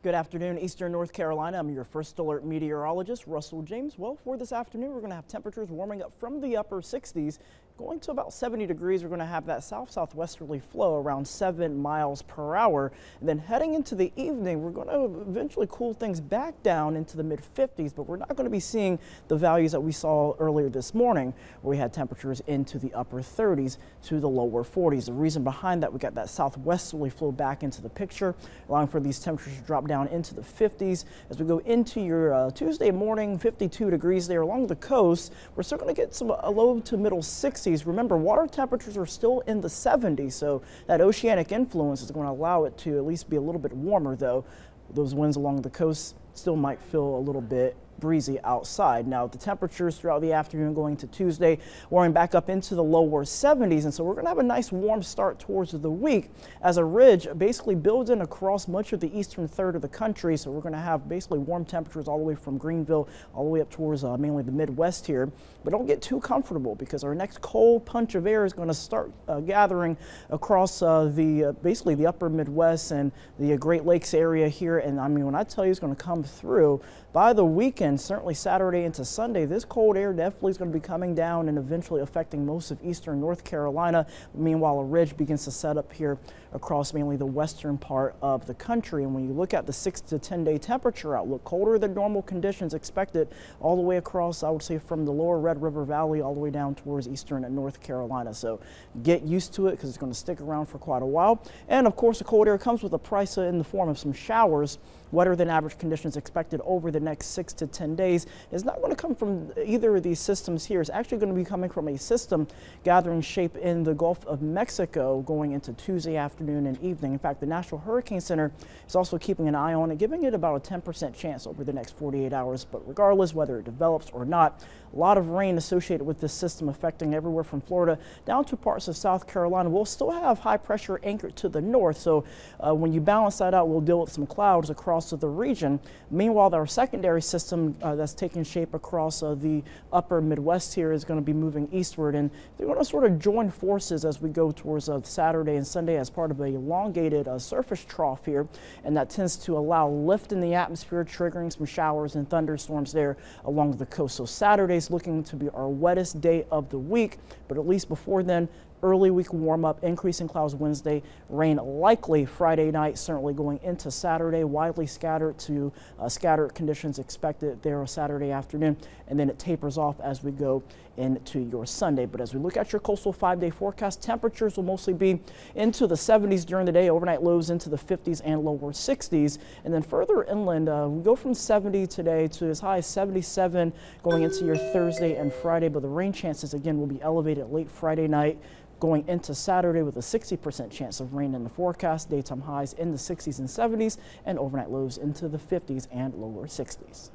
Good afternoon, Eastern North Carolina. I'm your first alert meteorologist, Russell James. Well, for this afternoon, we're going to have temperatures warming up from the upper 60s, going to about 70 degrees. We're going to have that south-southwesterly flow around 7 miles per hour. And then heading into the evening, we're going to eventually cool things back down into the mid-50s, but we're not going to be seeing the values that we saw earlier this morning, where we had temperatures into the upper 30s to the lower 40s. The reason behind that, we got that southwesterly flow back into the picture, allowing for these temperatures to drop down into the 50s. As we go into your Tuesday morning, 52 degrees there along the coast. We're still going to get some low to middle 60s. Remember, water temperatures are still in the 70s, so that oceanic influence is going to allow it to at least be a little bit warmer, though. Those winds along the coast still might feel a little bit breezy outside. Now, the temperatures throughout the afternoon going to Tuesday warming back up into the lower 70s, and so we're going to have a nice warm start towards the week as a ridge basically builds in across much of the eastern third of the country. So we're going to have basically warm temperatures all the way from Greenville all the way up towards mainly the Midwest here. But don't get too comfortable, because our next cold punch of air is going to start gathering across basically the upper Midwest and the Great Lakes area here. And I mean, when I tell you it's going to come through by the weekend, certainly Saturday into Sunday, this cold air definitely is going to be coming down and eventually affecting most of eastern North Carolina. Meanwhile, a ridge begins to set up here across mainly the western part of the country. And when you look at the 6 to 10 day temperature outlook, colder than normal conditions expected all the way across, I would say, from the lower Red River Valley all the way down towards eastern and North Carolina. So get used to it, because it's going to stick around for quite a while. And of course, the cold air comes with a price in the form of some showers. Wetter than average conditions expected over the next 6 to 10 days. It's not going to come from either of these systems here. It's actually going to be coming from a system gathering shape in the Gulf of Mexico going into Tuesday afternoon and evening. In fact, the National Hurricane Center is also keeping an eye on it, giving it about a 10% chance over the next 48 hours. But regardless whether it develops or not, a lot of rain associated with this system affecting everywhere from Florida down to parts of South Carolina. We'll still have high pressure anchored to the north. So when you balance that out, we'll deal with some clouds across the region. Meanwhile, our secondary system that's taking shape across the upper Midwest here is going to be moving eastward, and they're going to sort of join forces as we go towards Saturday and Sunday as part of a elongated surface trough here, and that tends to allow lift in the atmosphere, triggering some showers and thunderstorms there along the coast. So Saturday's looking to be our wettest day of the week, but at least before then, early week warm up, increasing clouds Wednesday, rain likely Friday night, certainly going into Saturday, widely scattered to scattered conditions expected there Saturday afternoon, and then it tapers off as we go into your Sunday. But as we look at your coastal 5-day forecast, temperatures will mostly be into the 70s during the day, overnight lows into the 50s and lower 60s. And then further inland, we go from 70 today to as high as 77 going into your Thursday and Friday, but the rain chances again will be elevated late Friday night, going into Saturday with a 60% chance of rain in the forecast. Daytime highs in the 60s and 70s, and overnight lows into the 50s and lower 60s.